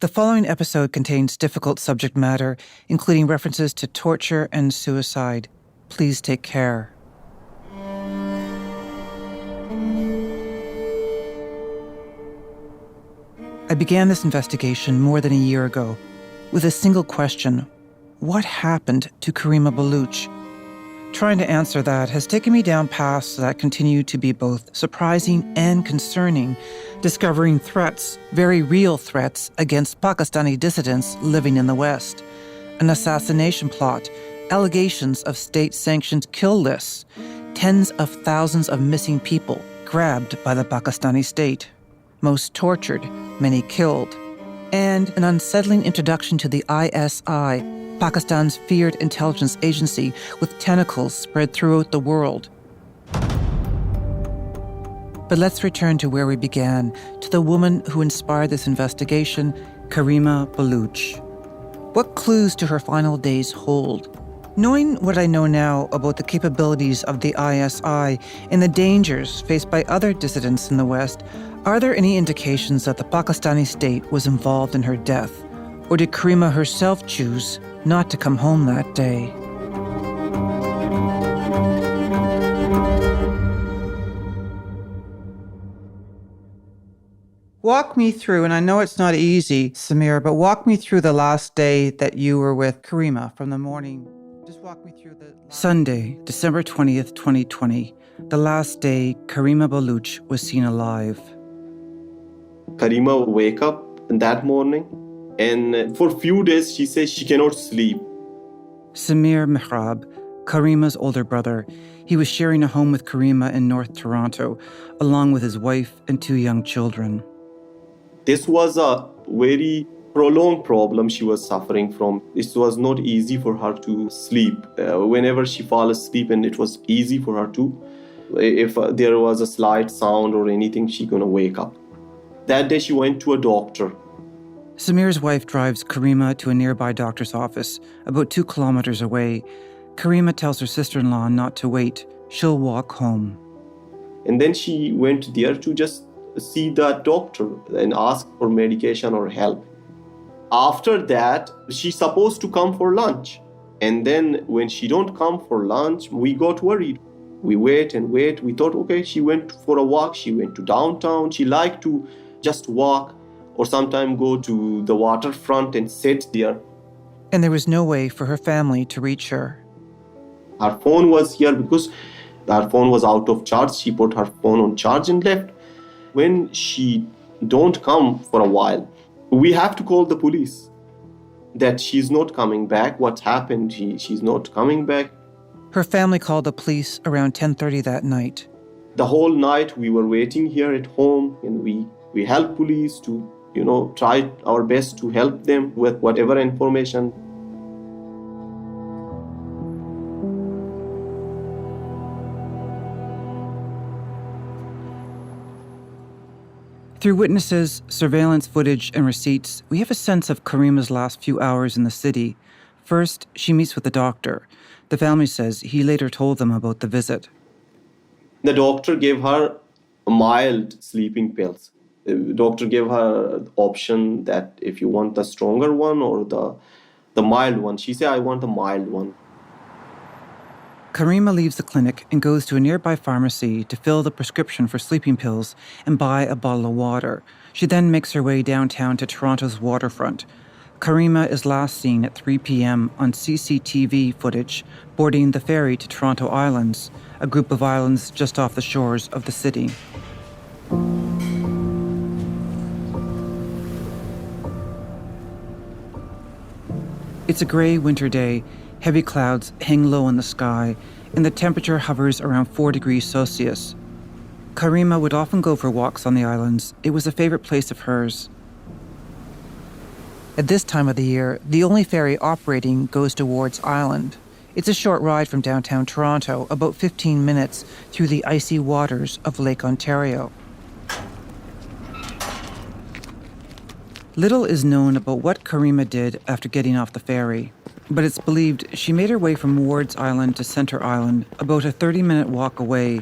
The following episode contains difficult subject matter, including references to torture and suicide. Please take care. I began this investigation more than a year ago with a single question: what happened to Karima Baloch? Trying to answer that has taken me down paths that continue to be both surprising and concerning, discovering threats, very real threats, against Pakistani dissidents living in the West, an assassination plot, allegations of state-sanctioned kill lists, tens of thousands of missing people grabbed by the Pakistani state, most tortured, many killed, and an unsettling introduction to the ISI, Pakistan's feared intelligence agency with tentacles spread throughout the world. But let's return to where we began, to the woman who inspired this investigation, Karima Baloch. What clues do her final days hold? Knowing what I know now about the capabilities of the ISI and the dangers faced by other dissidents in the West, are there any indications that the Pakistani state was involved in her death? Or did Karima herself choose not to come home that day? Walk me through, and I know it's not easy, Samir, but walk me through the last day that you were with Karima from the morning. Just walk me through the... Sunday, December 20th, 2020, the last day Karima Baloch was seen alive. Karima wake up that morning, and for a few days she says she cannot sleep. Samir Mihrab, Karima's older brother, he was sharing a home with Karima in North Toronto, along with his wife and 2 young children. This was a very prolonged problem she was suffering from. It was not easy for her to sleep. Whenever she fall asleep, and it was easy for her to, if there was a slight sound or anything, she gonna wake up. That day she went to a doctor. Samir's wife drives Karima to a nearby doctor's office, about 2 kilometers away. Karima tells her sister-in-law not to wait. She'll walk home. And then she went there to just see that doctor and ask for medication or help. After that, she's supposed to come for lunch. And then when she don't come for lunch, we got worried. We wait and wait. We thought, okay, she went for a walk. She went to downtown. She liked to just walk or sometimes go to the waterfront and sit there. And there was no way for her family to reach her. Her phone was here because her phone was out of charge. She put her phone on charge and left. When she don't come for a while, we have to call the police that she's not coming back. What happened? She's not coming back. Her family called the police around 10:30 that night. The whole night we were waiting here at home, and we helped police to, try our best to help them with whatever information. Through witnesses, surveillance footage, and receipts, we have a sense of Karima's last few hours in the city. First, she meets with the doctor. The family says he later told them about the visit. The doctor gave her mild sleeping pills. The doctor gave her the option that if you want the stronger one or the mild one. She said, I want the mild one. Karima leaves the clinic and goes to a nearby pharmacy to fill the prescription for sleeping pills and buy a bottle of water. She then makes her way downtown to Toronto's waterfront. Karima is last seen at 3 p.m. on CCTV footage boarding the ferry to Toronto Islands, a group of islands just off the shores of the city. It's a gray winter day. Heavy clouds hang low in the sky, and the temperature hovers around 4 degrees Celsius. Karima would often go for walks on the islands. It was a favorite place of hers. At this time of the year, the only ferry operating goes to Ward's Island. It's a short ride from downtown Toronto, about 15 minutes through the icy waters of Lake Ontario. Little is known about what Karima did after getting off the ferry, but it's believed she made her way from Ward's Island to Centre Island, about a 30-minute walk away.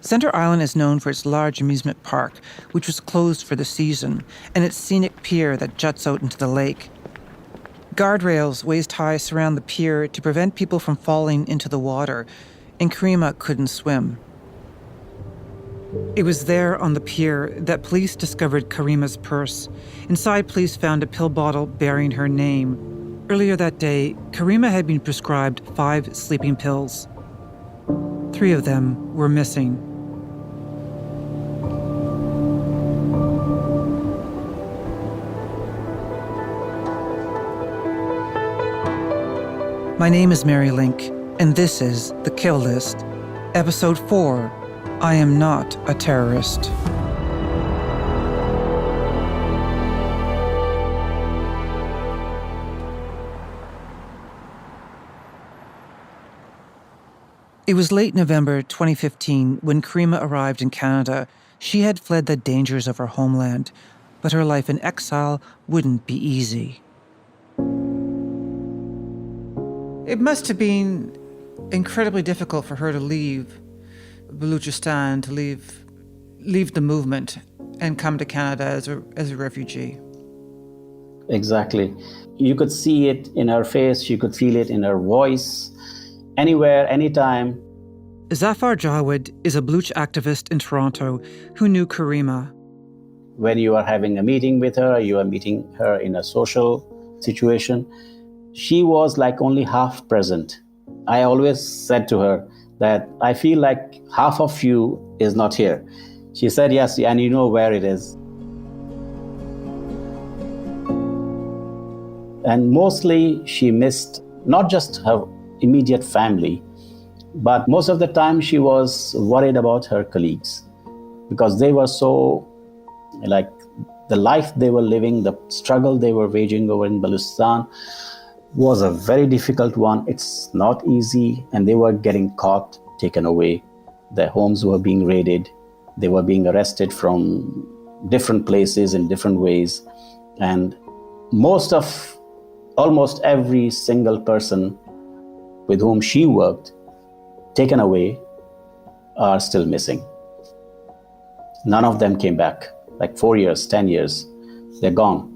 Center Island is known for its large amusement park, which was closed for the season, and its scenic pier that juts out into the lake. Guardrails waist high surround the pier to prevent people from falling into the water, and Karima couldn't swim. It was there on the pier that police discovered Karima's purse. Inside, police found a pill bottle bearing her name. Earlier that day, Karima had been prescribed 5 sleeping pills. 3 of them were missing. My name is Mary Lynk, and this is The Kill List, Episode 4, I Am Not a Terrorist. It was late November 2015 when Karima arrived in Canada. She had fled the dangers of her homeland, but her life in exile wouldn't be easy. It must have been incredibly difficult for her to leave Baluchistan, to leave the movement and come to Canada as a refugee. Exactly. You could see it in her face, you could feel it in her voice, anywhere, anytime. Zafar Jawed is a Baluch activist in Toronto who knew Karima. When you are having a meeting with her, you are meeting her in a social situation, she was like only half present. I always said to her that I feel like half of you is not here. She said, yes, and you know where it is. And mostly she missed not just her immediate family, but most of the time she was worried about her colleagues because they were so, like, the life they were living, the struggle they were waging over in Baluchistan was a very difficult one. It's not easy, and they were getting caught, taken away. Their homes were being raided. They were being arrested from different places in different ways. And almost every single person with whom she worked, taken away, are still missing. None of them came back. Like 4 years, 10 years, they're gone.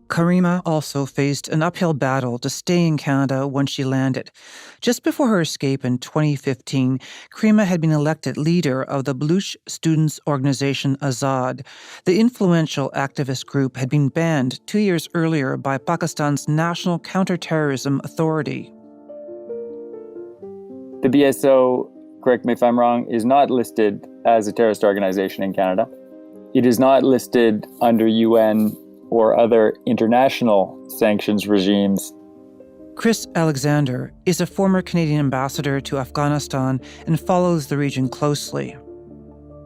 Karima also faced an uphill battle to stay in Canada when she landed. Just before her escape in 2015, Karima had been elected leader of the Baluch students' organization Azad. The influential activist group had been banned 2 years earlier by Pakistan's National Counterterrorism Authority. The BSO, correct me if I'm wrong, is not listed as a terrorist organization in Canada. It is not listed under UN or other international sanctions regimes. Chris Alexander is a former Canadian ambassador to Afghanistan and follows the region closely.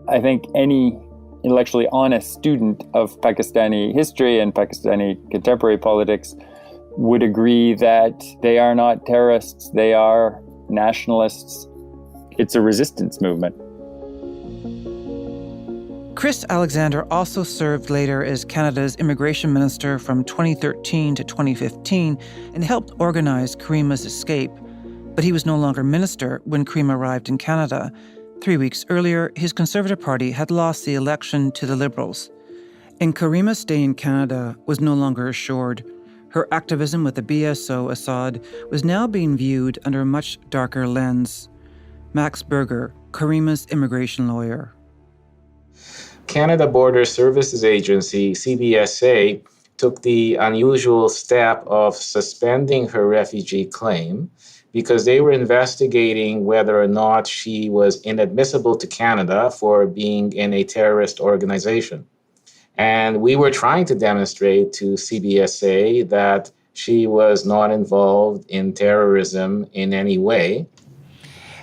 I think any intellectually honest student of Pakistani history and Pakistani contemporary politics would agree that they are not terrorists, they are nationalists. It's a resistance movement. Chris Alexander also served later as Canada's immigration minister from 2013 to 2015 and helped organize Karima's escape. But he was no longer minister when Karima arrived in Canada. 3 weeks earlier, his Conservative Party had lost the election to the Liberals. And Karima's stay in Canada was no longer assured. Her activism with the BSO Assad was now being viewed under a much darker lens. Max Berger, Karima's immigration lawyer. Canada Border Services Agency, CBSA, took the unusual step of suspending her refugee claim because they were investigating whether or not she was inadmissible to Canada for being in a terrorist organization. And we were trying to demonstrate to CBSA that she was not involved in terrorism in any way.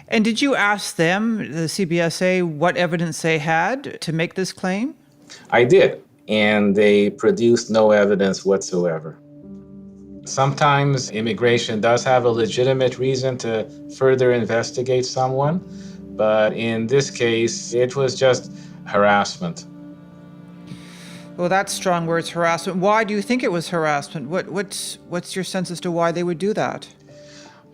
And did you ask them, the CBSA, what evidence they had to make this claim? I did, and they produced no evidence whatsoever. Sometimes immigration does have a legitimate reason to further investigate someone, but in this case, it was just harassment. Well, that's strong words, harassment. Why do you think it was harassment? What's your sense as to why they would do that?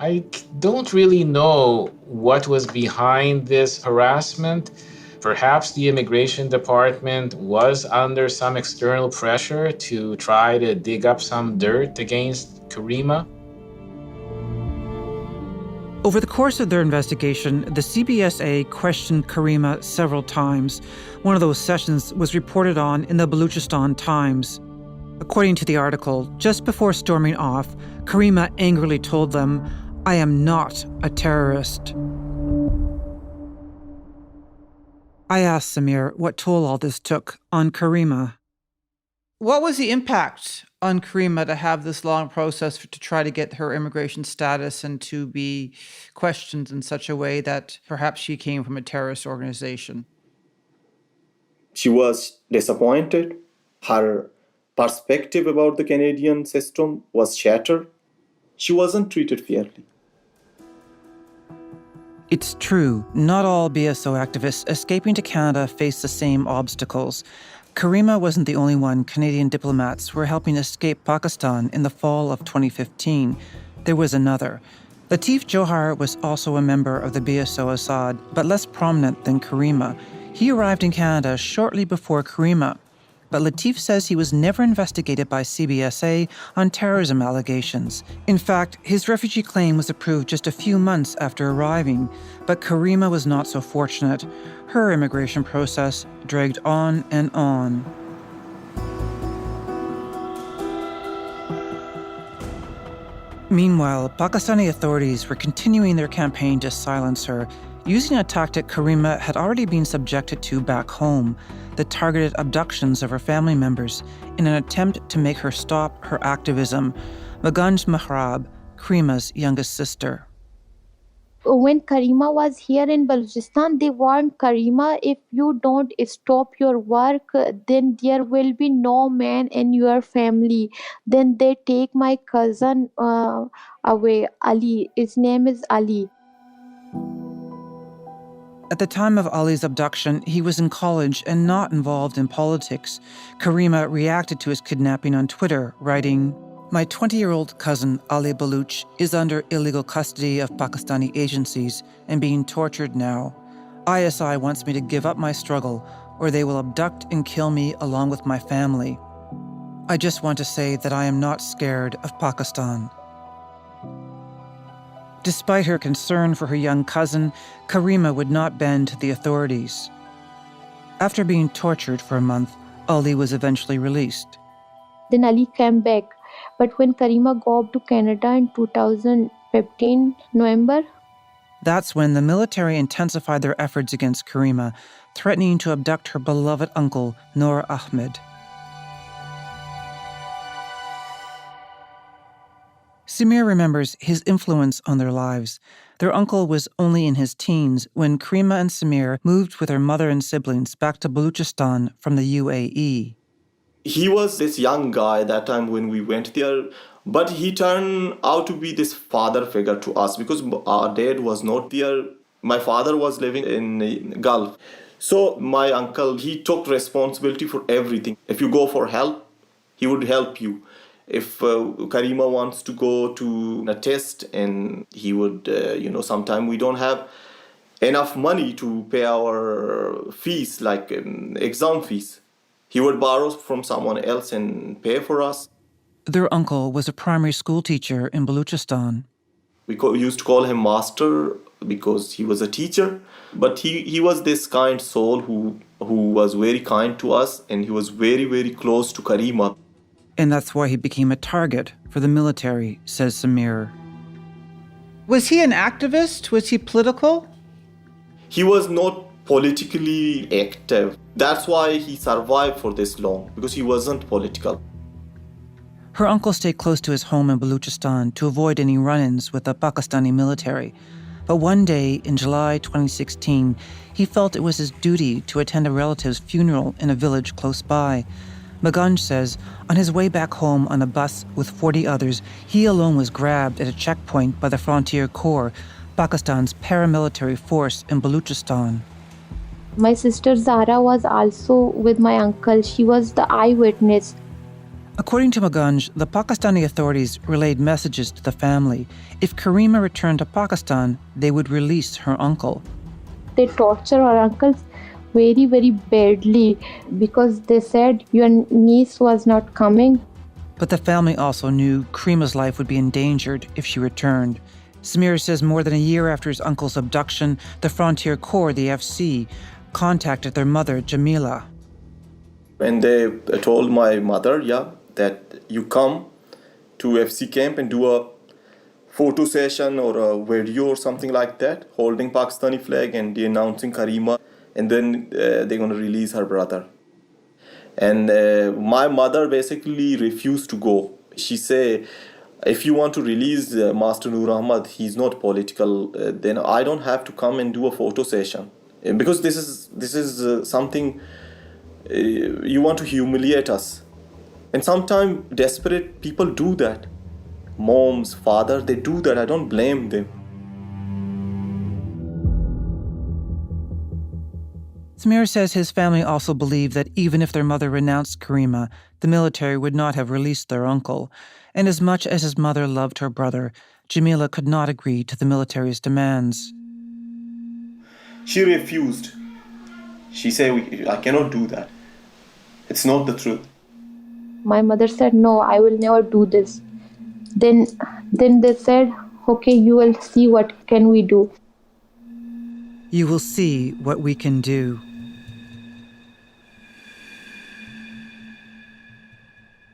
I don't really know what was behind this harassment. Perhaps the immigration department was under some external pressure to try to dig up some dirt against Karima. Over the course of their investigation, the CBSA questioned Karima several times. One of those sessions was reported on in the Balochistan Times. According to the article, just before storming off, Karima angrily told them, "I am not a terrorist." I asked Samir what toll all this took on Karima. What was the impact on Karima to have this long process to try to get her immigration status and to be questioned in such a way that perhaps she came from a terrorist organization? She was disappointed. Her perspective about the Canadian system was shattered. She wasn't treated fairly. It's true, not all BSO activists escaping to Canada face the same obstacles. Karima wasn't the only one Canadian diplomats were helping escape Pakistan in the fall of 2015. There was another. Latif Johar was also a member of the BSO Assad, but less prominent than Karima. He arrived in Canada shortly before Karima. But Latif says he was never investigated by CBSA on terrorism allegations. In fact, his refugee claim was approved just a few months after arriving. But Karima was not so fortunate. Her immigration process dragged on and on. Meanwhile, Pakistani authorities were continuing their campaign to silence her, using a tactic Karima had already been subjected to back home, the targeted abductions of her family members in an attempt to make her stop her activism. Maganj Mahrab, Karima's youngest sister. When Karima was here in Balochistan, they warned Karima, if you don't stop your work, then there will be no man in your family. Then they take my cousin away, Ali. His name is Ali. At the time of Ali's abduction, he was in college and not involved in politics. Karima reacted to his kidnapping on Twitter, writing, "My 20-year-old cousin Ali Baloch is under illegal custody of Pakistani agencies and being tortured now. ISI wants me to give up my struggle, or they will abduct and kill me along with my family. I just want to say that I am not scared of Pakistan." Despite her concern for her young cousin, Karima would not bend to the authorities. After being tortured for a month, Ali was eventually released. Then Ali came back. But when Karima got to Canada in 2015, November, that's when the military intensified their efforts against Karima, threatening to abduct her beloved uncle, Noor Ahmed. Samir remembers his influence on their lives. Their uncle was only in his teens when Karima and Samir moved with their mother and siblings back to Balochistan from the UAE. He was this young guy that time when we went there, but he turned out to be this father figure to us because our dad was not there. My father was living in the Gulf. So my uncle, he took responsibility for everything. If you go for help, he would help you. If Karima wants to go to a test, and he would, sometimes we don't have enough money to pay our fees, like exam fees. He would borrow from someone else and pay for us. Their uncle was a primary school teacher in Balochistan. We used to call him Master because he was a teacher. But he was this kind soul who was very kind to us, and he was very, very close to Karima. And that's why he became a target for the military, says Samir. Was he an activist? Was he political? He was not politically active. That's why he survived for this long, because he wasn't political. Her uncle stayed close to his home in Balochistan to avoid any run-ins with the Pakistani military. But one day in July 2016, he felt it was his duty to attend a relative's funeral in a village close by. Maganj says on his way back home on a bus with 40 others, he alone was grabbed at a checkpoint by the Frontier Corps, Pakistan's paramilitary force in Balochistan. my sister Zara was also with my uncle. She was the eyewitness. According to Magunj, the Pakistani authorities relayed messages to the family. If Karima returned to Pakistan, they would release her uncle. They torture our uncles very, very badly because they said your niece was not coming. But the family also knew Karima's life would be endangered if she returned. Samir says more than a year after his uncle's abduction, the Frontier Corps, the FC, contacted their mother, Jamila. And they told my mother, that you come to FC camp and do a photo session or a video or something like that, holding Pakistani flag and denouncing Karima, and then they're going to release her brother. And my mother basically refused to go. She said, if you want to release Master Nur Ahmad, he's not political, then I don't have to come and do a photo session. Because this is something, you want to humiliate us. And sometimes desperate people do that. Moms, father, they do that. I don't blame them. Samir says his family also believed that even if their mother renounced Karima, the military would not have released their uncle. And as much as his mother loved her brother, Jamila could not agree to the military's demands. She refused. She said, I cannot do that. It's not the truth. My mother said, no, I will never do this. Then they said, okay, you will see what can we do. You will see what we can do.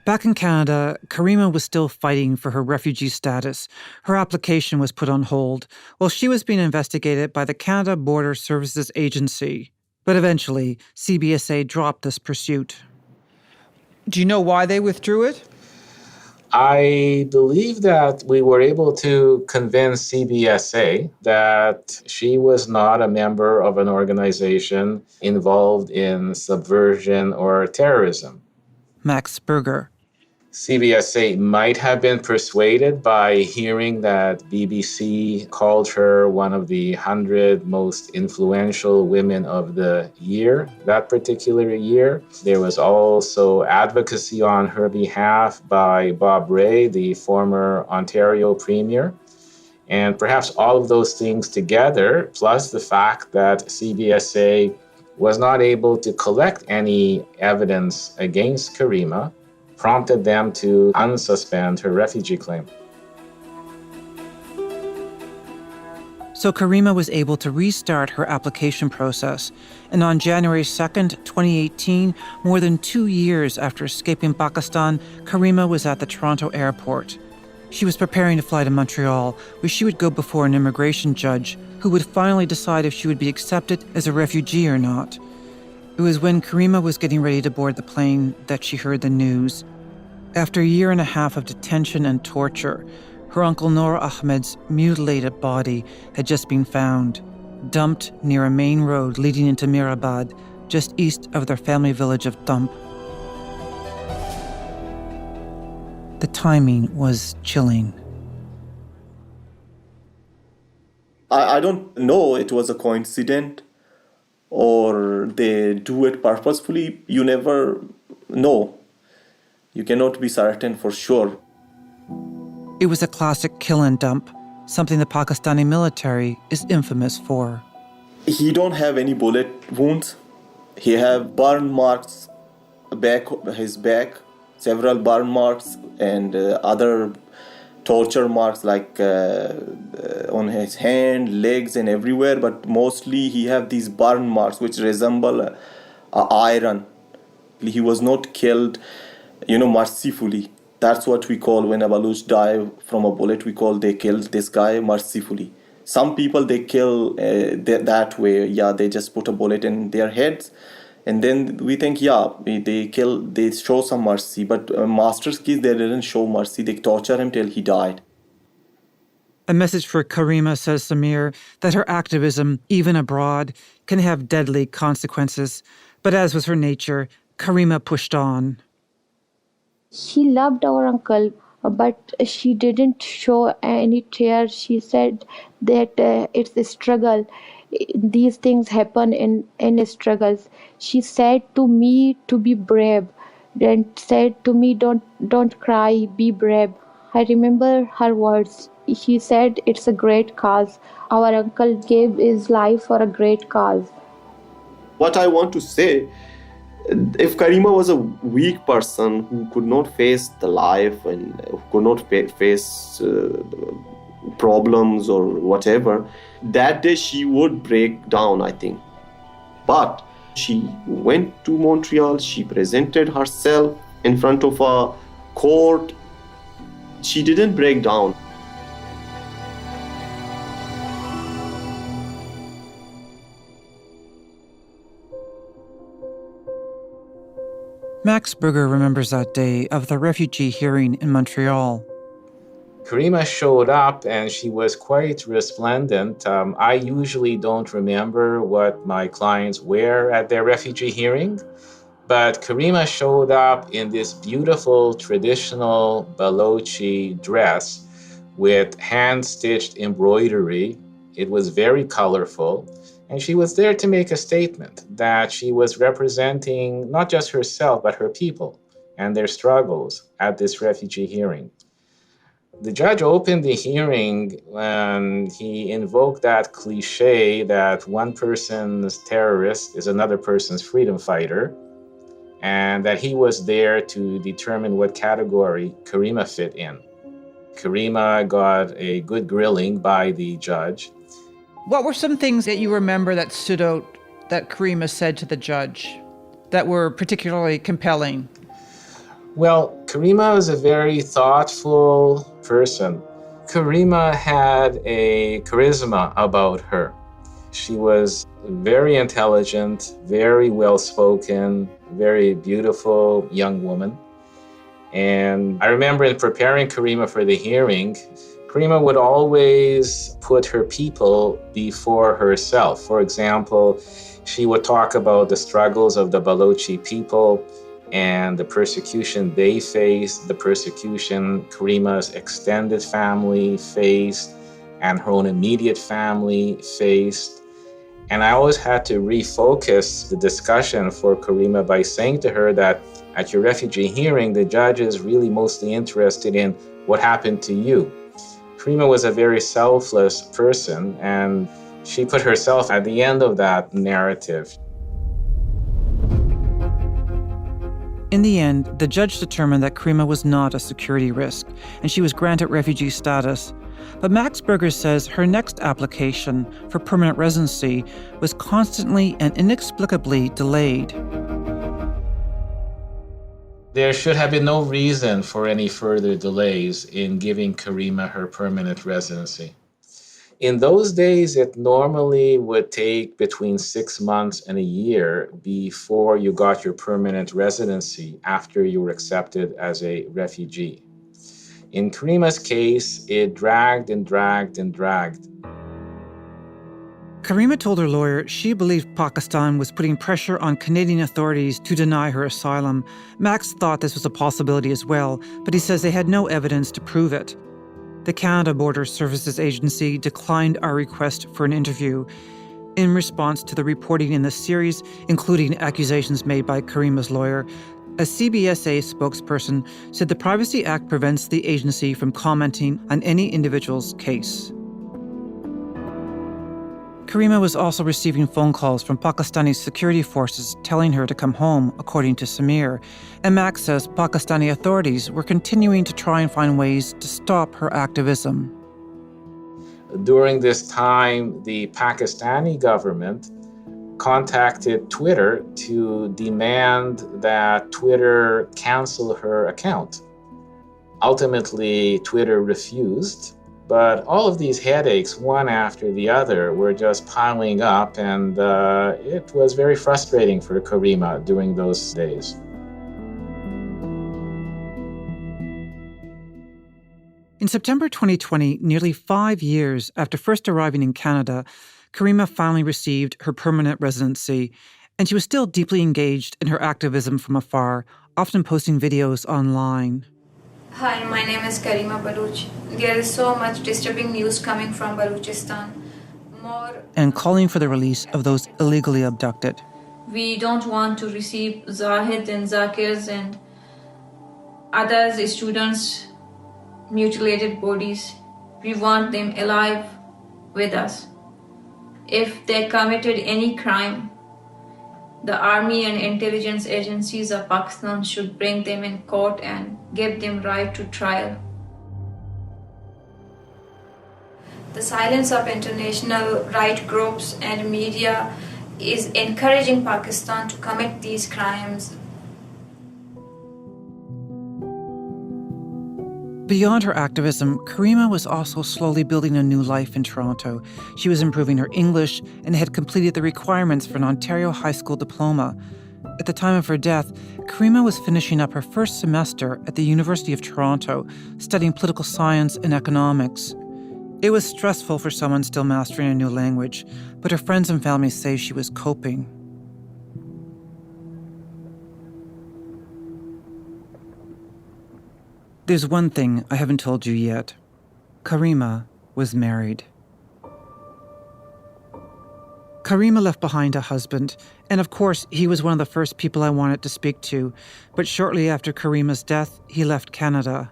Back in Canada, Karima was still fighting for her refugee status. Her application was put on hold while she was being investigated by the Canada Border Services Agency. But eventually, CBSA dropped this pursuit. Do you know why they withdrew it? I believe that we were able to convince CBSA that she was not a member of an organization involved in subversion or terrorism. Max Berger. CBSA might have been persuaded by hearing that BBC called her one of the 100 most influential women of the year, that particular year. There was also advocacy on her behalf by Bob Rae, the former Ontario Premier. And perhaps all of those things together, plus the fact that CBSA was not able to collect any evidence against Karima, prompted them to unsuspend her refugee claim. So Karima was able to restart her application process. And on January 2nd, 2018, more than 2 years after escaping Pakistan, Karima was at the Toronto airport. She was preparing to fly to Montreal, where she would go before an immigration judge who would finally decide if she would be accepted as a refugee or not. It was when Karima was getting ready to board the plane that she heard the news. After a year and a half of detention and torture, her uncle Noor Ahmed's mutilated body had just been found, dumped near a main road leading into Mirabad, just east of their family village of Dump. The timing was chilling. I don't know it was a coincidence or they do it purposefully. You never know. You cannot be certain for sure. It was a classic kill and dump, something the Pakistani military is infamous for. He don't have any bullet wounds. He have burn marks back his back, several burn marks and other torture marks like on his hand, legs and everywhere, but mostly he have these burn marks which resemble iron. He was not killed, mercifully. That's what we call when a Baloch die from a bullet, we call they killed this guy mercifully. Some people they kill that way, they just put a bullet in their heads. And then we think, they show some mercy. But Master's case, they didn't show mercy. They torture him till he died. A message for Karima, says Samir, that her activism, even abroad, can have deadly consequences. But as was her nature, Karima pushed on. She loved our uncle, but she didn't show any tears. She said that it's a struggle. These things happen in struggles. She said to me to be brave. and said to me, don't cry, be brave. I remember her words. She said, it's a great cause. Our uncle gave his life for a great cause. What I want to say, if Karima was a weak person who could not face the life and who could not face problems or whatever, that day she would break down, I think. But she went to Montreal, she presented herself in front of a court. She didn't break down. Max Berger remembers that day of the refugee hearing in Montreal. Karima showed up and she was quite resplendent. I usually don't remember what my clients wear at their refugee hearing, but Karima showed up in this beautiful traditional Balochi dress with hand-stitched embroidery. It was very colorful. And she was there to make a statement that she was representing not just herself, but her people and their struggles at this refugee hearing. The judge opened the hearing and he invoked that cliche that one person's terrorist is another person's freedom fighter, and that he was there to determine what category Karima fit in. Karima got a good grilling by the judge. What were some things that you remember that stood out that Karima said to the judge that were particularly compelling? Well, Karima was a very thoughtful person. Karima had a charisma about her. She was very intelligent, very well-spoken, very beautiful young woman. And I remember in preparing Karima for the hearing, Karima would always put her people before herself. For example, she would talk about the struggles of the Balochi people and the persecution they faced, the persecution Karima's extended family faced, and her own immediate family faced. And I always had to refocus the discussion for Karima by saying to her that at your refugee hearing, the judge is really mostly interested in what happened to you. Karima was a very selfless person, and she put herself at the end of that narrative. In the end, the judge determined that Karima was not a security risk, and she was granted refugee status. But Max Berger says her next application for permanent residency was constantly and inexplicably delayed. There should have been no reason for any further delays in giving Karima her permanent residency. In those days, it normally would take between 6 months and a year before you got your permanent residency after you were accepted as a refugee. In Karima's case, it dragged and dragged and dragged. Karima told her lawyer she believed Pakistan was putting pressure on Canadian authorities to deny her asylum. Max thought this was a possibility as well, but he says they had no evidence to prove it. The Canada Border Services Agency declined our request for an interview in response to the reporting in the series, including accusations made by Karima's lawyer. A CBSA spokesperson said the Privacy Act prevents the agency from commenting on any individual's case. Karima was also receiving phone calls from Pakistani security forces telling her to come home, according to Samir. And Max says Pakistani authorities were continuing to try and find ways to stop her activism. During this time, the Pakistani government contacted Twitter to demand that Twitter cancel her account. Ultimately, Twitter refused. But all of these headaches, one after the other, were just piling up, and it was very frustrating for Karima during those days. In September 2020, nearly 5 years after first arriving in Canada, Karima finally received her permanent residency, and she was still deeply engaged in her activism from afar, often posting videos online. Hi, my name is Karima Baloch. There is so much disturbing news coming from Balochistan. And calling for the release of those illegally abducted. We don't want to receive Zahid and Zakir's and others, students, mutilated bodies. We want them alive with us. If they committed any crime, the army and intelligence agencies of Pakistan should bring them in court and give them right to trial. The silence of international right groups and media is encouraging Pakistan to commit these crimes. Beyond her activism, Karima was also slowly building a new life in Toronto. She was improving her English and had completed the requirements for an Ontario high school diploma. At the time of her death, Karima was finishing up her first semester at the University of Toronto, studying political science and economics. It was stressful for someone still mastering a new language, but her friends and family say she was coping. There's one thing I haven't told you yet. Karima was married. Karima left behind a husband, and of course, he was one of the first people I wanted to speak to. But shortly after Karima's death, he left Canada.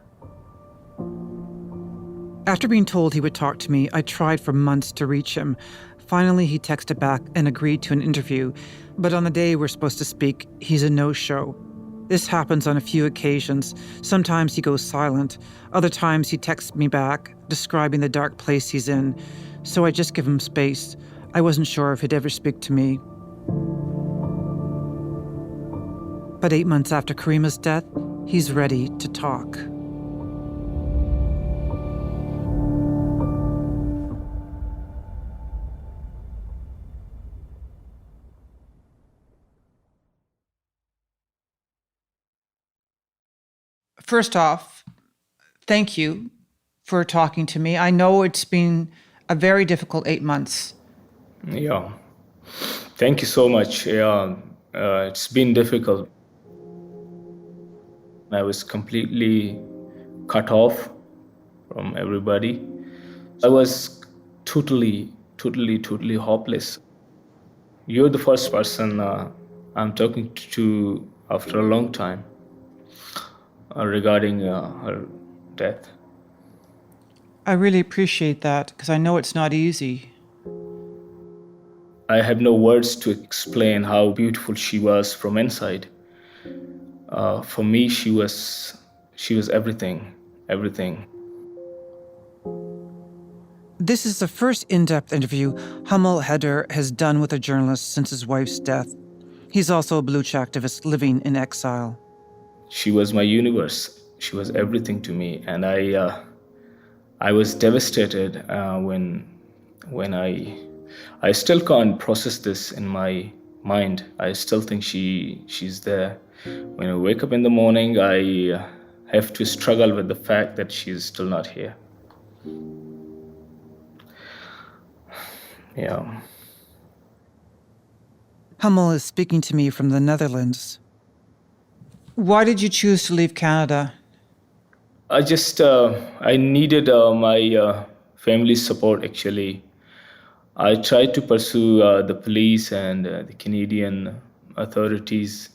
After being told he would talk to me, I tried for months to reach him. Finally, he texted back and agreed to an interview. But on the day we're supposed to speak, he's a no-show. This happens on a few occasions. Sometimes he goes silent. Other times he texts me back, describing the dark place he's in. So I just give him space. I wasn't sure if he'd ever speak to me. But 8 months after Karima's death, he's ready to talk. First off, thank you for talking to me. I know it's been a very difficult 8 months. Yeah. Thank you so much. Yeah, it's been difficult. I was completely cut off from everybody. I was totally hopeless. You're the first person I'm talking to after a long time regarding her death. I really appreciate that because I know it's not easy. I have no words to explain how beautiful she was from inside. For me, she was everything. This is the first in-depth interview Hummel Heder has done with a journalist since his wife's death. He's also a Baloch activist living in exile. She was my universe. She was everything to me, and I was devastated when I still can't process this in my mind. I still think she's there. When I wake up in the morning, I have to struggle with the fact that she's still not here. Yeah. Hummel is speaking to me from the Netherlands. Why did you choose to leave Canada? I needed my family's support, actually. I tried to pursue the police and the Canadian authorities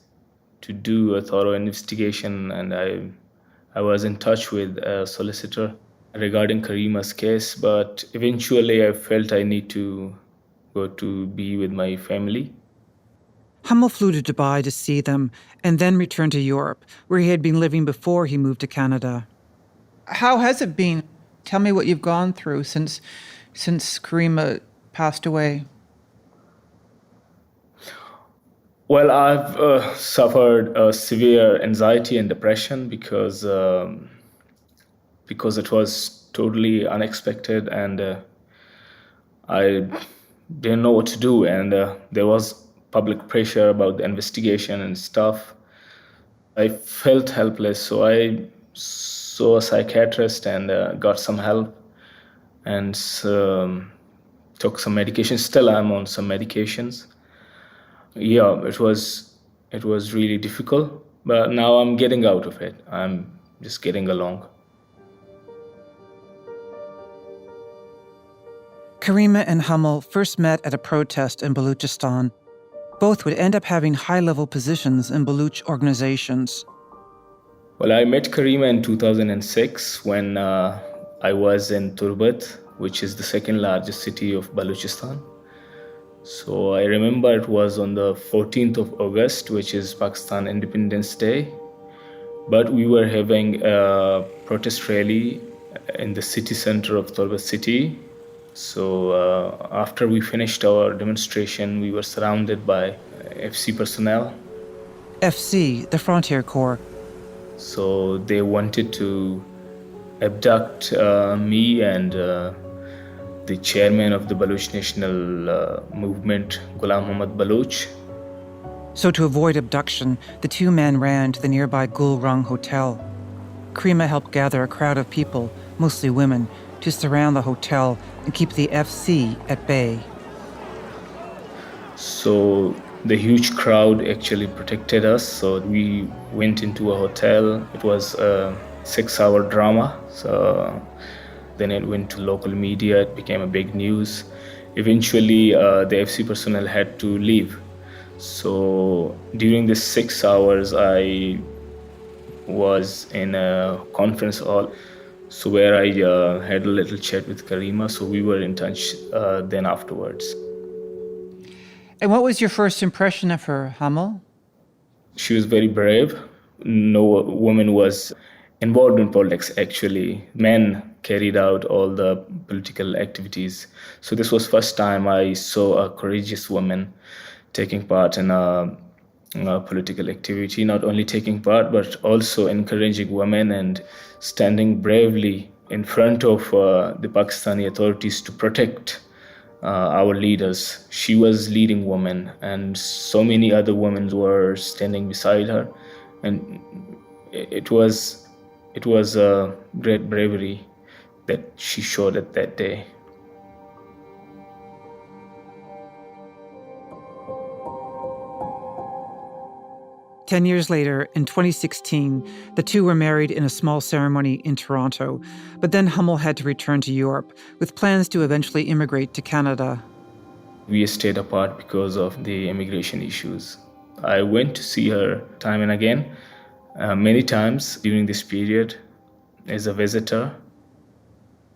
to do a thorough investigation, and I was in touch with a solicitor regarding Karima's case, but eventually I felt I need to go to be with my family. Hummel flew to Dubai to see them and then returned to Europe, where he had been living before he moved to Canada. How has it been? Tell me what you've gone through since Karima passed away. Well, I've suffered severe anxiety and depression because it was totally unexpected, and I didn't know what to do, and there was public pressure about the investigation and stuff. I felt helpless, so I saw a psychiatrist and got some help and took some medication. Still, I'm on some medications. Yeah, it was really difficult, but now I'm getting out of it. I'm just getting along. Karima and Hummel first met at a protest in Balochistan. Both would end up having high-level positions in Baloch organizations. Well, I met Karima in 2006 when I was in Turbat, which is the second largest city of Balochistan. So I remember it was on the 14th of August, which is Pakistan Independence Day. But we were having a protest rally in the city center of Turbat city. So after we finished our demonstration, we were surrounded by FC personnel. FC, the Frontier Corps. So they wanted to abduct me and the chairman of the Baloch National Movement, Ghulam Muhammad Baloch. So to avoid abduction, the two men ran to the nearby Gul Rung Hotel. Karima helped gather a crowd of people, mostly women, to surround the hotel and keep the FC at bay. So the huge crowd actually protected us. So we went into a hotel. It was a 6-hour drama. So then it went to local media. It became a big news. Eventually, the FC personnel had to leave. So during the 6 hours, I was in a conference hall, so where I had a little chat with Karima. So we were in touch then afterwards. And what was your first impression of her, Hamel? She was very brave. No woman was involved in politics, actually. Men carried out all the political activities. So this was first time I saw a courageous woman taking part in a political activity, not only taking part, but also encouraging women and standing bravely in front of the Pakistani authorities to protect our leaders. She was leading woman, and so many other women were standing beside her, and it was a great bravery that she showed at that day. Ten years later, in 2016, the two were married in a small ceremony in Toronto, but then Hummel had to return to Europe, with plans to eventually immigrate to Canada. We stayed apart because of the immigration issues. I went to see her time and again, many times during this period as a visitor.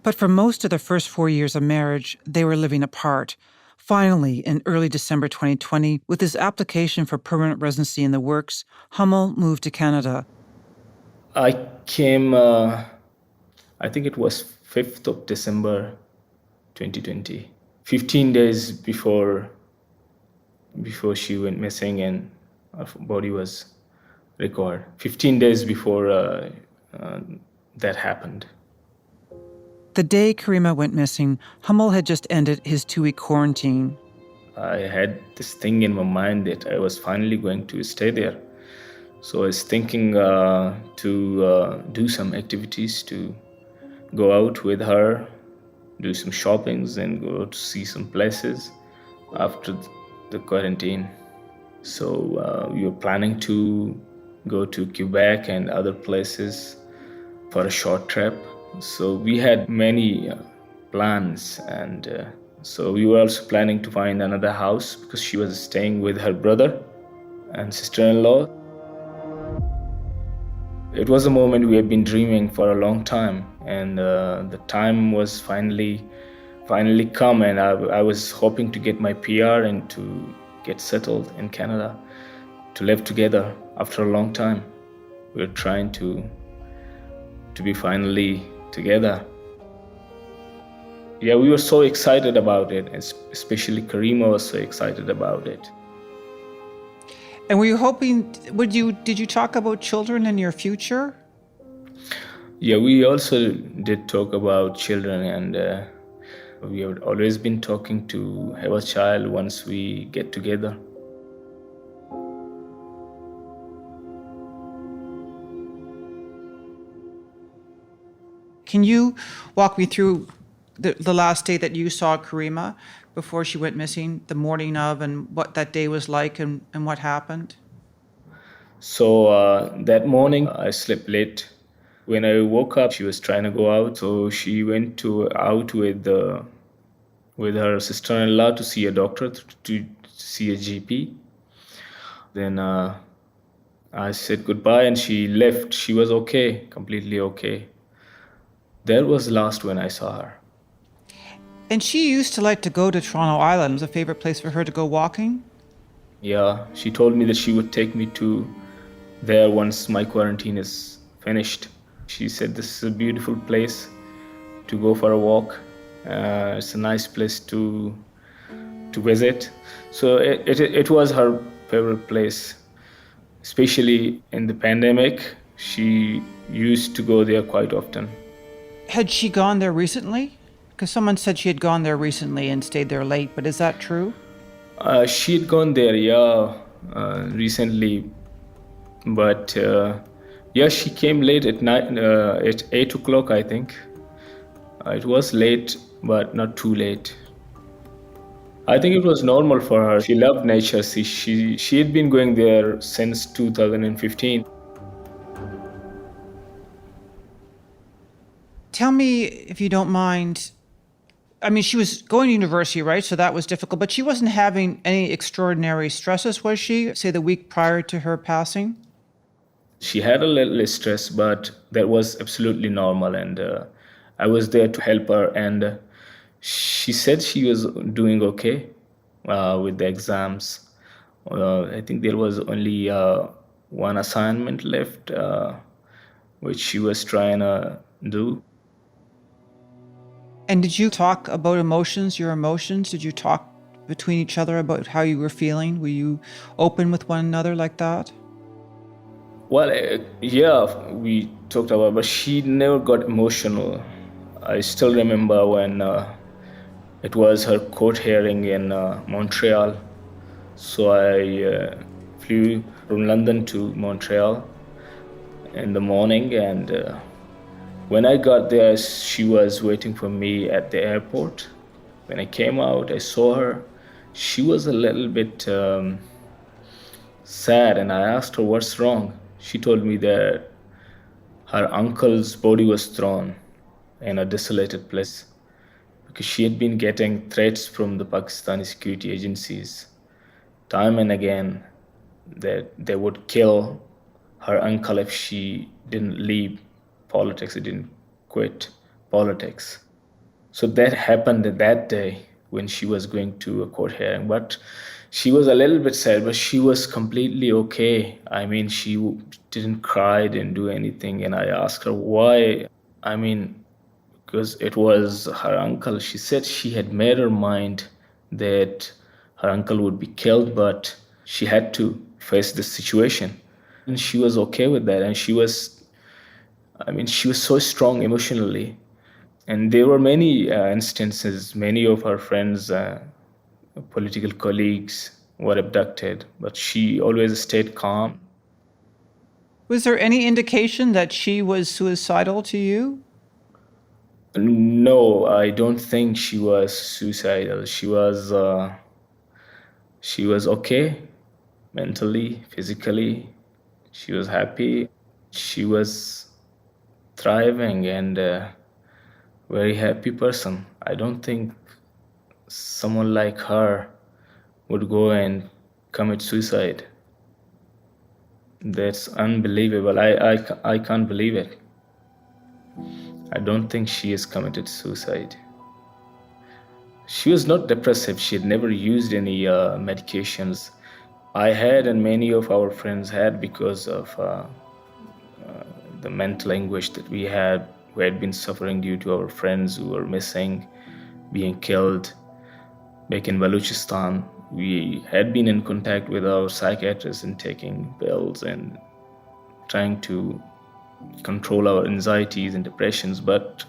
But for most of the first 4 years of marriage, they were living apart. Finally, in early December 2020, with his application for permanent residency in the works, Hummel moved to Canada. I came, I think it was 5th of December 2020, 15 days before she went missing and her body was recovered. 15 days before that happened. The day Karima went missing, Hummel had just ended his 2-week quarantine. I had this thing in my mind that I was finally going to stay there. So I was thinking to do some activities, to go out with her, do some shoppings and go to see some places after the quarantine. So we were planning to go to Quebec and other places for a short trip. So we had many plans, and so we were also planning to find another house because she was staying with her brother and sister-in-law. It was a moment we had been dreaming for a long time, and the time was finally come, and I was hoping to get my PR and to get settled in Canada, to live together after a long time. We were trying to be finally together. Yeah, we were so excited about it, especially Karima was so excited about it. And were you hoping, did you talk about children in your future? Yeah, we also did talk about children, and we have always been talking to have a child once we get together. Can you walk me through the last day that you saw Karima before she went missing, the morning of, and what that day was like and what happened? So that morning I slept late. When I woke up, she was trying to go out, so she went out with her sister-in-law to see a doctor, to see a GP. Then I said goodbye and she left. She was okay, completely okay. That was the last when I saw her. And she used to like to go to Toronto Island. It was a favorite place for her to go walking? Yeah, she told me that she would take me to there once my quarantine is finished. She said this is a beautiful place to go for a walk. It's a nice place to visit. So it was her favorite place, especially in the pandemic. She used to go there quite often. Had she gone there recently? Because someone said she had gone there recently and stayed there late, but is that true? She had gone there, recently. But she came late at night, at 8 o'clock, I think. It was late, but not too late. I think it was normal for her. She loved nature. She had been going there since 2015. Tell me, if you don't mind, I mean, she was going to university, right? So that was difficult, but she wasn't having any extraordinary stresses, was she, say, the week prior to her passing? She had a little stress, but that was absolutely normal. And I was there to help her. And she said she was doing okay with the exams. I think there was only one assignment left, which she was trying to do. And did you talk about emotions, your emotions? Did you talk between each other about how you were feeling? Were you open with one another like that? Well, we talked about, but she never got emotional. I still remember when it was her court hearing in Montreal. So I flew from London to Montreal in the morning, and when I got there, she was waiting for me at the airport. When I came out, I saw her. She was a little bit sad, and I asked her what's wrong. She told me that her uncle's body was thrown in a desolated place because she had been getting threats from the Pakistani security agencies time and again that they would kill her uncle if she didn't leave politics, didn't quit politics. So that happened that day when she was going to a court hearing. But she was a little bit sad, but she was completely okay. I mean, she didn't cry, didn't do anything. And I asked her why. I mean, because it was her uncle. She said she had made her mind that her uncle would be killed, but she had to face the situation. And she was okay with that. And she was so strong emotionally. And there were many instances, many of her friends, political colleagues were abducted, but she always stayed calm. Was there any indication that she was suicidal to you? No, I don't think she was suicidal. She was okay, mentally, physically. She was happy. She was thriving and very happy person. I don't think someone like her would go and commit suicide. That's unbelievable. I can't believe it. I don't think she has committed suicide. She was not depressive. She had never used any medications. I had, and many of our friends had, because of the mental anguish that we had been suffering due to our friends who were missing, being killed. Back in Balochistan, we had been in contact with our psychiatrists and taking pills and trying to control our anxieties and depressions. But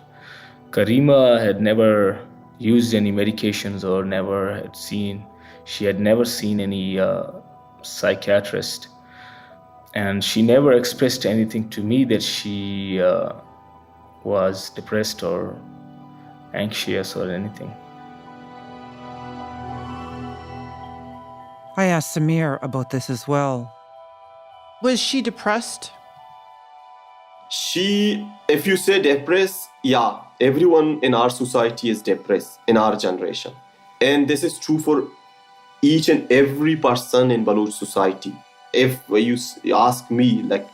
Karima had never used any medications or she had never seen any psychiatrist. And she never expressed anything to me that she was depressed or anxious or anything. I asked Samir about this as well. Was she depressed? If you say depressed, yeah, everyone in our society is depressed in our generation. And this is true for each and every person in Baloch society. If you ask me, like,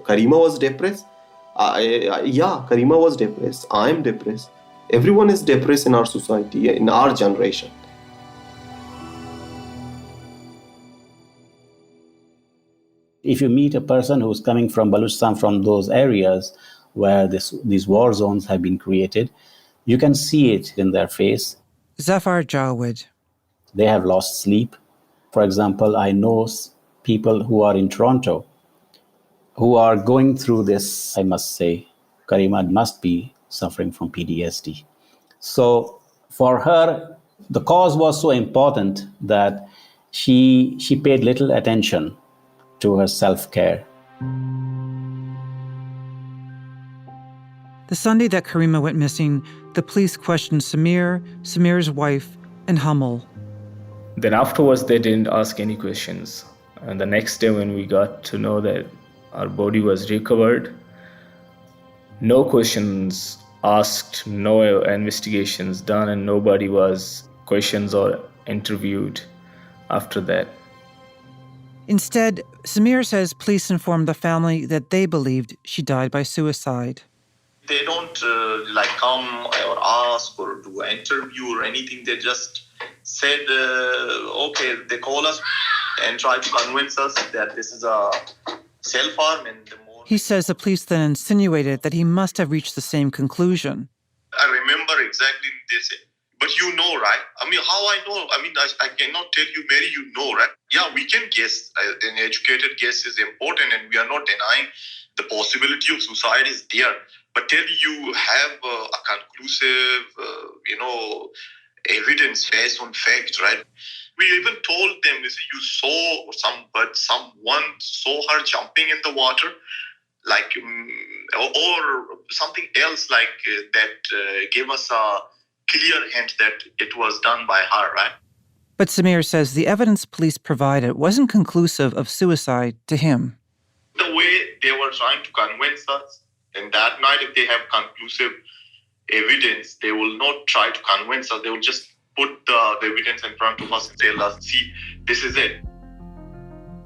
Karima was depressed, yeah, Karima was depressed. I'm depressed. Everyone is depressed in our society, in our generation. If you meet a person who's coming from Balochistan, from those areas where these war zones have been created, you can see it in their face. Zafar Jawed. They have lost sleep. For example, I know people who are in Toronto who are going through this. I must say, Karima must be suffering from PTSD. So for her, the cause was so important that she paid little attention to her self-care. The Sunday that Karima went missing, the police questioned Samir, Samir's wife, and Hummel. Then afterwards, they didn't ask any questions. And the next day when we got to know that our body was recovered, no questions asked, no investigations done, and nobody was questioned or interviewed after that. Instead, Samir says police informed the family that they believed she died by suicide. They don't come or ask or do an interview or anything. They just said, okay, they call us and try to convince us that this is a self-harm. And the more He says the police then insinuated that he must have reached the same conclusion. I remember exactly this. But you know, right? I mean, how I know? I mean, I cannot tell you, Mary, you know, right? Yeah, we can guess. An educated guess is important, and we are not denying the possibility of suicide is there. But till you have a conclusive, evidence based on facts, right? We even told them, you saw someone saw her jumping in the water, like, or something else like that gave us a clear hint that it was done by her, right? But Samir says the evidence police provided wasn't conclusive of suicide to him. The way they were trying to convince us, and that night, if they have conclusive evidence, they will not try to convince us. They will just put the evidence in front of us and tell us, see, this is it.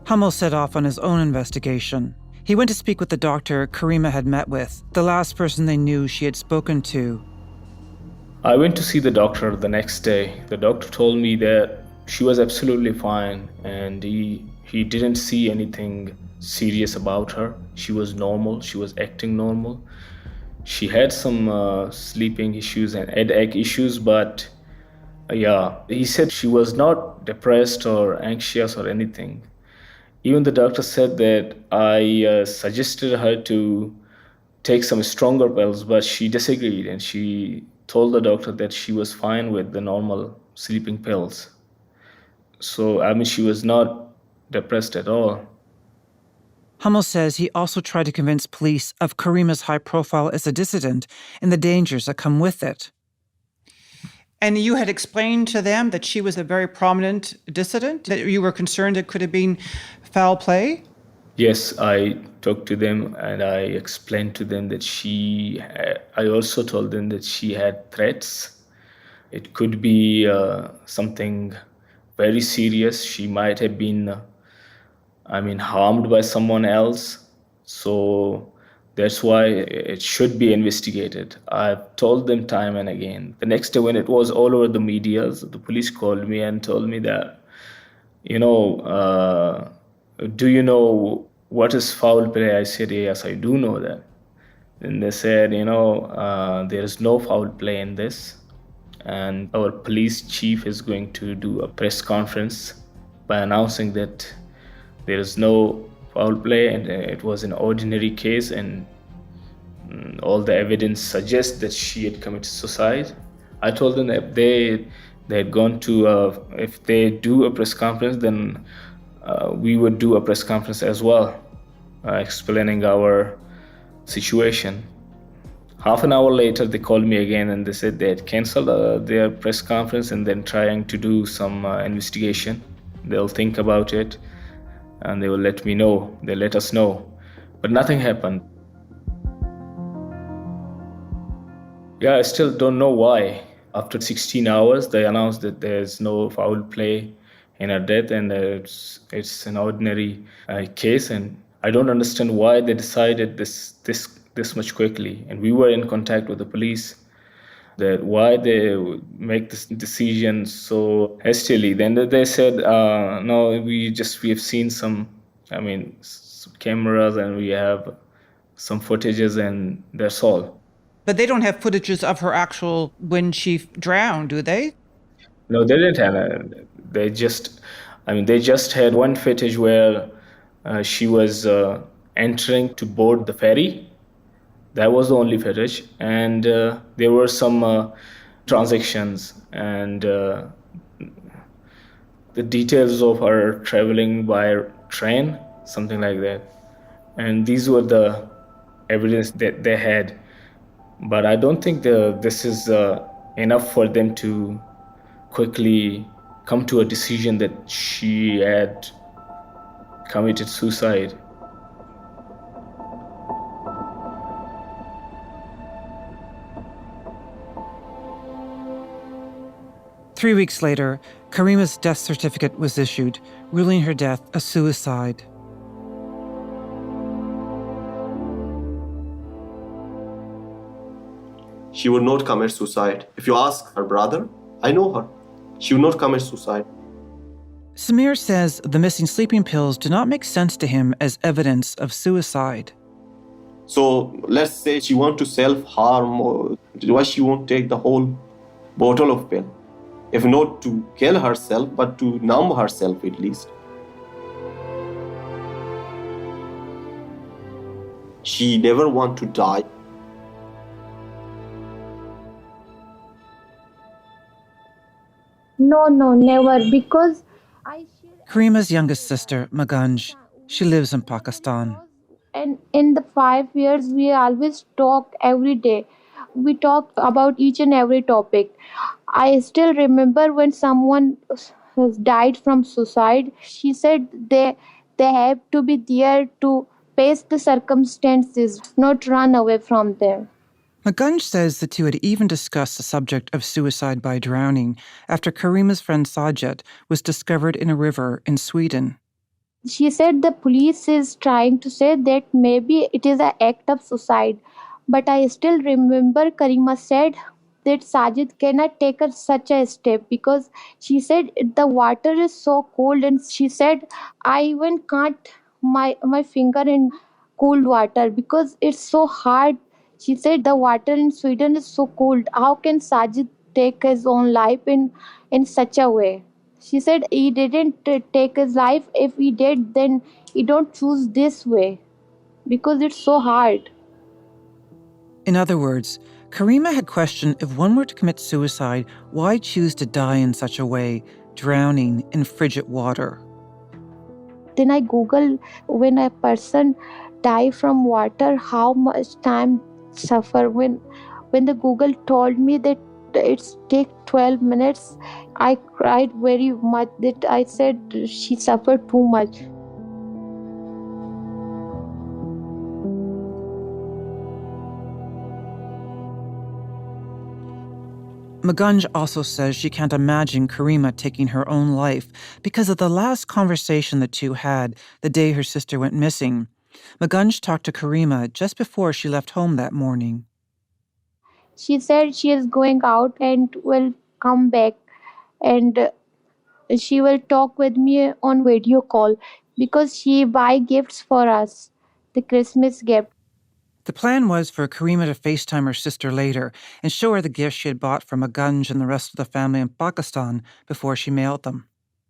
Hummel set off on his own investigation. He went to speak with the doctor Karima had met with, the last person they knew she had spoken to. I went to see the doctor the next day. The doctor told me that she was absolutely fine, and he didn't see anything serious about her. She was normal. She was acting normal. She had some sleeping issues and headache issues, but he said she was not depressed or anxious or anything. Even the doctor said that I suggested her to take some stronger pills, but she disagreed, and she told the doctor that she was fine with the normal sleeping pills. So, I mean, she was not depressed at all. Hummel says he also tried to convince police of Karima's high profile as a dissident and the dangers that come with it. And you had explained to them that she was a very prominent dissident, that you were concerned it could have been foul play? Yes, I talked to them and I explained to them that I also told them that she had threats. It could be something very serious. She might have been, harmed by someone else. So that's why it should be investigated. I've told them time and again. The next day when it was all over the media, the police called me and told me that, do you know what is foul play? I said, yes, I do know that. And they said, there is no foul play in this. And our police chief is going to do a press conference by announcing that there is no foul play and it was an ordinary case, and all the evidence suggests that she had committed suicide. I told them that they had gone to, if they do a press conference, then we would do a press conference as well, explaining our situation. Half an hour later, they called me again and they said they had canceled their press conference and then trying to do some investigation. They'll think about it and they will let me know. They let us know. But nothing happened. I still don't know why. After 16 hours, they announced that there's no foul play in her death, and it's an ordinary case, and I don't understand why they decided this much quickly. And we were in contact with the police, that why they would make this decision so hastily. Then they said, no, we have seen some cameras, and we have some footages, and that's all. But they don't have footages of her actual when she drowned, do they? No, they didn't have. They just had one footage where she was entering to board the ferry. That was the only footage, and there were some transactions and the details of her traveling by train, something like that. And these were the evidence that they had. But I don't think this is enough for them to quickly come to a decision that she had committed suicide. Three weeks later, Karima's death certificate was issued, ruling her death a suicide. She would not commit suicide. If you ask her brother, I know her. She would not commit suicide. Samir says the missing sleeping pills do not make sense to him as evidence of suicide. So let's say she wants to self-harm, or why she won't take the whole bottle of pill? If not to kill herself, but to numb herself at least. She never want to die. No, never, because Karima's youngest sister, Maganj, she lives in Pakistan. And in the 5 years, we always talk every day. We talk about each and every topic. I still remember when someone has died from suicide, she said they have to be there to face the circumstances, not run away from them. Maganj says the two had even discussed the subject of suicide by drowning after Karima's friend Sajid was discovered in a river in Sweden. She said the police is trying to say that maybe it is an act of suicide. But I still remember Karima said that Sajid cannot take such a step because she said the water is so cold, and she said I even can't my finger in cold water because it's so hard. She said the water in Sweden is so cold. How can Sajid take his own life in such a way? She said he didn't take his life. If he did, then he don't choose this way because it's so hard. In other words, Karima had questioned if one were to commit suicide, why choose to die in such a way, drowning in frigid water? Then I Google when a person die from water, how much time suffer. When the Google told me that it's take 12 minutes, I cried very much. That I said she suffered too much. Maganj also says she can't imagine Karima taking her own life because of the last conversation the two had the day her sister went missing. Maganj talked to Karima just before she left home that morning. She said she is going out and will come back, and she will talk with me on video call because she buy gifts for us, the Christmas gift. The plan was for Karima to FaceTime her sister later and show her the gifts she had bought for Maganj and the rest of the family in Pakistan before she mailed them.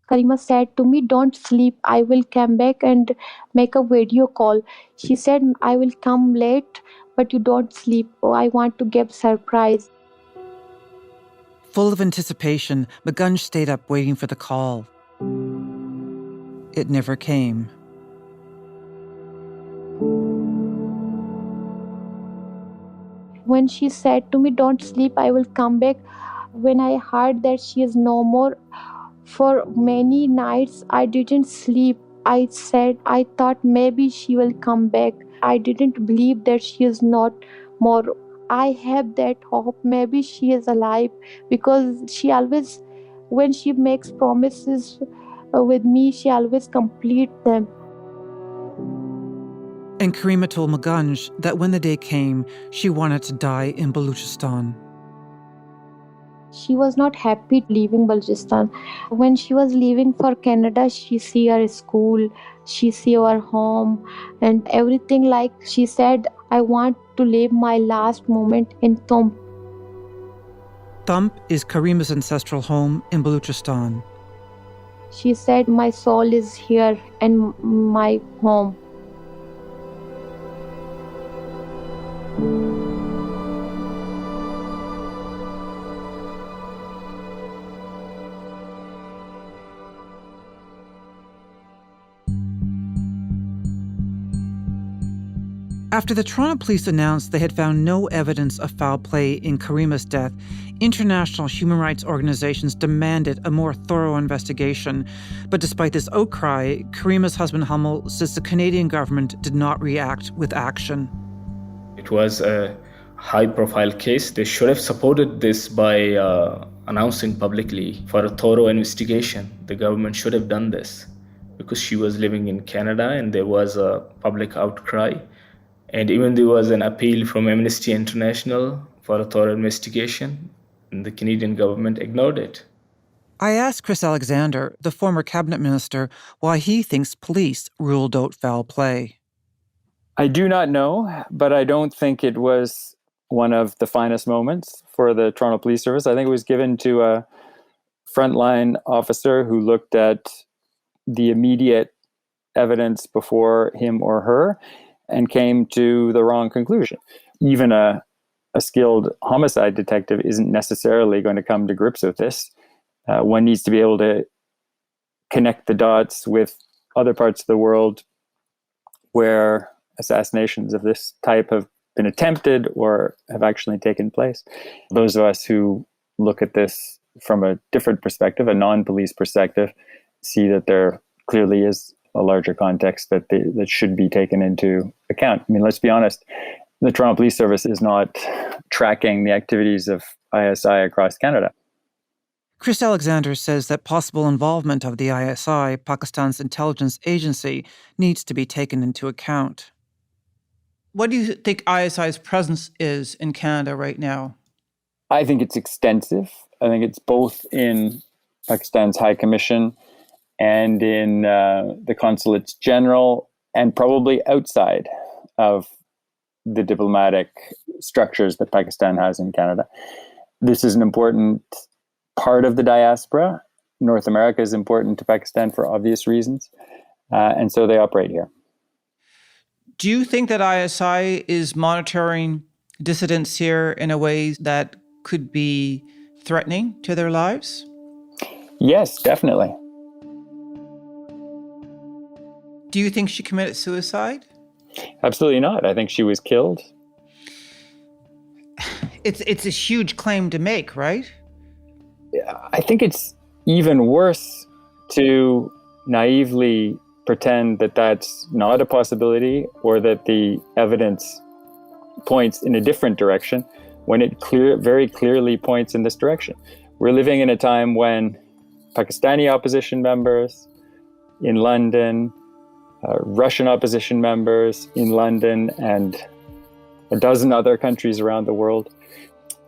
Karima said to me, don't sleep, I will come back and make a video call. She said, I will come late, but you don't sleep. Oh, I want to give surprise. Full of anticipation, Maganj stayed up waiting for the call. It never came. When she said to me, don't sleep, I will come back, when I heard that she is no more, for many nights I didn't sleep. I said, I thought maybe she will come back. I didn't believe that she is not more. I have that hope, maybe she is alive, because she always, when she makes promises, with me. She always complete them. And Karima told Maganj that when the day came, she wanted to die in Baluchistan. She was not happy leaving Balochistan. When she was leaving for Canada, she see her school, she see her home and everything. Like she said, I want to live my last moment in Thump. Thump is Karima's ancestral home in Baluchistan. She said, my soul is here and my home. After the Toronto police announced they had found no evidence of foul play in Karima's death, international human rights organizations demanded a more thorough investigation. But despite this outcry, Karima's husband Hummel says the Canadian government did not react with action. It was a high-profile case. They should have supported this by announcing publicly for a thorough investigation. The government should have done this because she was living in Canada and there was a public outcry. And even there was an appeal from Amnesty International for a thorough investigation, and the Canadian government ignored it. I asked Chris Alexander, the former cabinet minister, why he thinks police ruled out foul play. I do not know, but I don't think it was one of the finest moments for the Toronto Police Service. I think it was given to a frontline officer who looked at the immediate evidence before him or her and came to the wrong conclusion. Even a skilled homicide detective isn't necessarily going to come to grips with this. One needs to be able to connect the dots with other parts of the world where assassinations of this type have been attempted or have actually taken place. Those of us who look at this from a different perspective, a non-police perspective, see that there clearly is a larger context that should be taken into account. I mean, let's be honest, the Toronto Police Service is not tracking the activities of ISI across Canada. Chris Alexander says that possible involvement of the ISI, Pakistan's intelligence agency, needs to be taken into account. What do you think ISI's presence is in Canada right now? I think it's extensive. I think it's both in Pakistan's High Commission and in the consulates general, and probably outside of the diplomatic structures that Pakistan has in Canada. This is an important part of the diaspora. North America is important to Pakistan for obvious reasons, and so they operate here. Do you think that ISI is monitoring dissidents here in a way that could be threatening to their lives? Yes, definitely. Do you think she committed suicide? Absolutely not. I think she was killed. It's a huge claim to make, right? I think it's even worse to naively pretend that that's not a possibility or that the evidence points in a different direction when it very clearly points in this direction. We're living in a time when Pakistani opposition members in London, Russian opposition members in London and a dozen other countries around the world,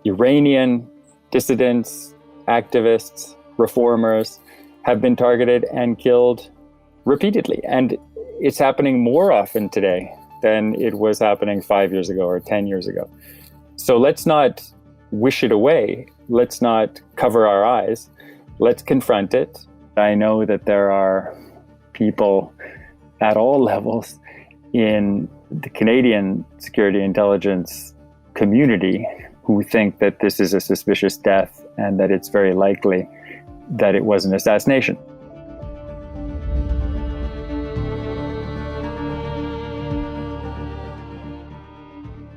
Iranian dissidents, activists, reformers have been targeted and killed repeatedly. And it's happening more often today than it was happening 5 years ago or 10 years ago. So let's not wish it away. Let's not cover our eyes. Let's confront it. I know that there are people at all levels in the Canadian security intelligence community who think that this is a suspicious death and that it's very likely that it was an assassination.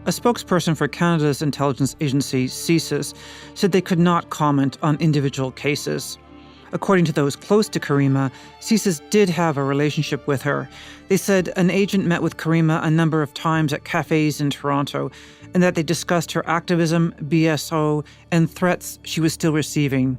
A spokesperson for Canada's intelligence agency, CSIS, said they could not comment on individual cases. According to those close to Karima, CSIS did have a relationship with her. They said an agent met with Karima a number of times at cafes in Toronto and that they discussed her activism, BSO, and threats she was still receiving.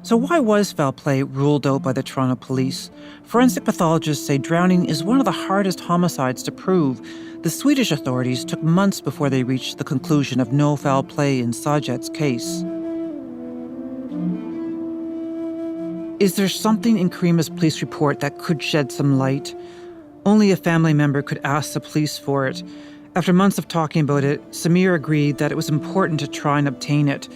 So why was foul play ruled out by the Toronto police? Forensic pathologists say drowning is one of the hardest homicides to prove. The Swedish authorities took months before they reached the conclusion of no foul play in Sajet's case. Is there something in Karima's police report that could shed some light? Only a family member could ask the police for it. After months of talking about it, Samir agreed that it was important to try and obtain it.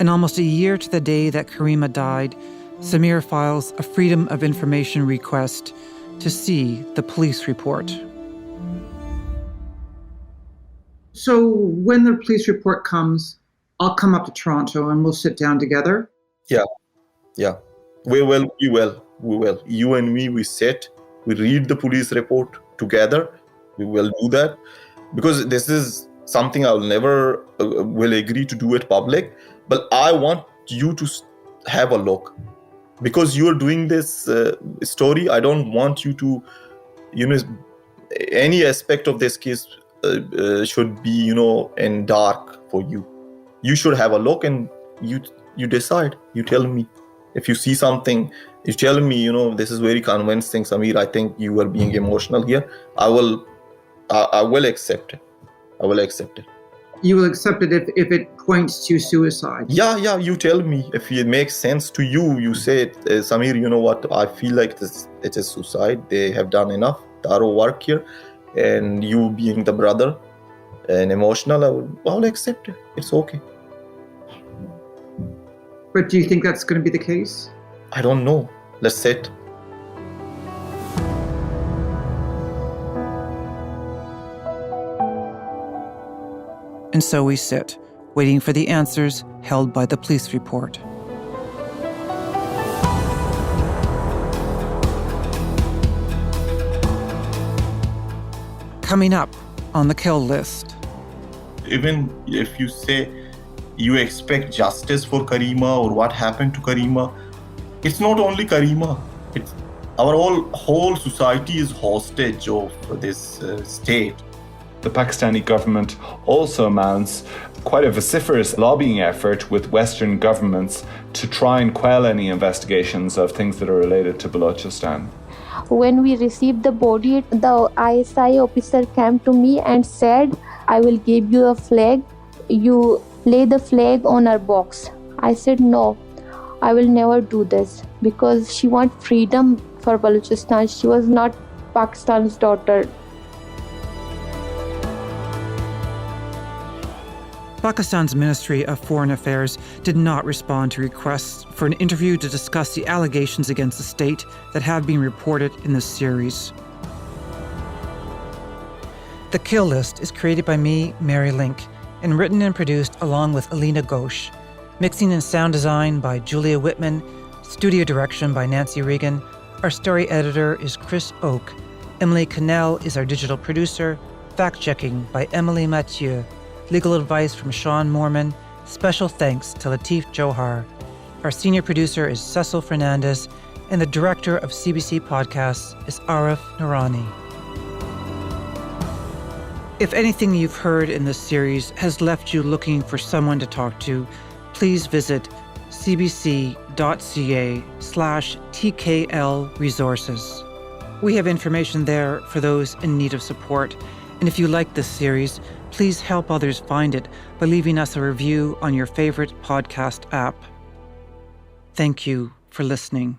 And almost a year to the day that Karima died, Samir files a Freedom of Information request to see the police report. So when the police report comes, I'll come up to Toronto and we'll sit down together? Yeah. We will. You and me, we sit, we read the police report together. We will do that. Because this is something I'll never will agree to do it public. But I want you to have a look. Because you're doing this story, I don't want you to, any aspect of this case should be, in dark for you. You should have a look and you decide. You tell me. If you see something, you tell me, this is very convincing, Samir, I think you are being emotional here. I will accept it. I will accept it. You will accept it if it points to suicide? Yeah, you tell me. If it makes sense to you, you say, Samir, you know what, I feel like it is suicide. They have done enough thorough work here. And you being the brother and emotional, I'll accept it. It's okay. But do you think that's going to be the case? I don't know. Let's sit. And so we sit, waiting for the answers held by the police report. Coming up on the kill list. Even if you say you expect justice for Karima or what happened to Karima, it's not only Karima. It's our whole society is hostage of this state. The Pakistani government also mounts quite a vociferous lobbying effort with Western governments to try and quell any investigations of things that are related to Balochistan. When we received the body, the ISI officer came to me and said, I will give you a flag. You lay the flag on her box. I said, no, I will never do this because she wants freedom for Balochistan. She was not Pakistan's daughter. Pakistan's Ministry of Foreign Affairs did not respond to requests for an interview to discuss the allegations against the state that have been reported in this series. The Kill List is created by me, Mary Lynk, and written and produced along with Alina Ghosh. Mixing and sound design by Julia Whitman. Studio direction by Nancy Regan. Our story editor is Chris Oak. Emily Cannell is our digital producer. Fact-checking by Emily Mathieu. Legal advice from Sean Moorman. Special thanks to Latif Johar. Our senior producer is Cecil Fernandez, and the director of CBC Podcasts is Arif Noorani. If anything you've heard in this series has left you looking for someone to talk to, please visit cbc.ca/TKL resources. We have information there for those in need of support. And if you like this series, please help others find it by leaving us a review on your favorite podcast app. Thank you for listening.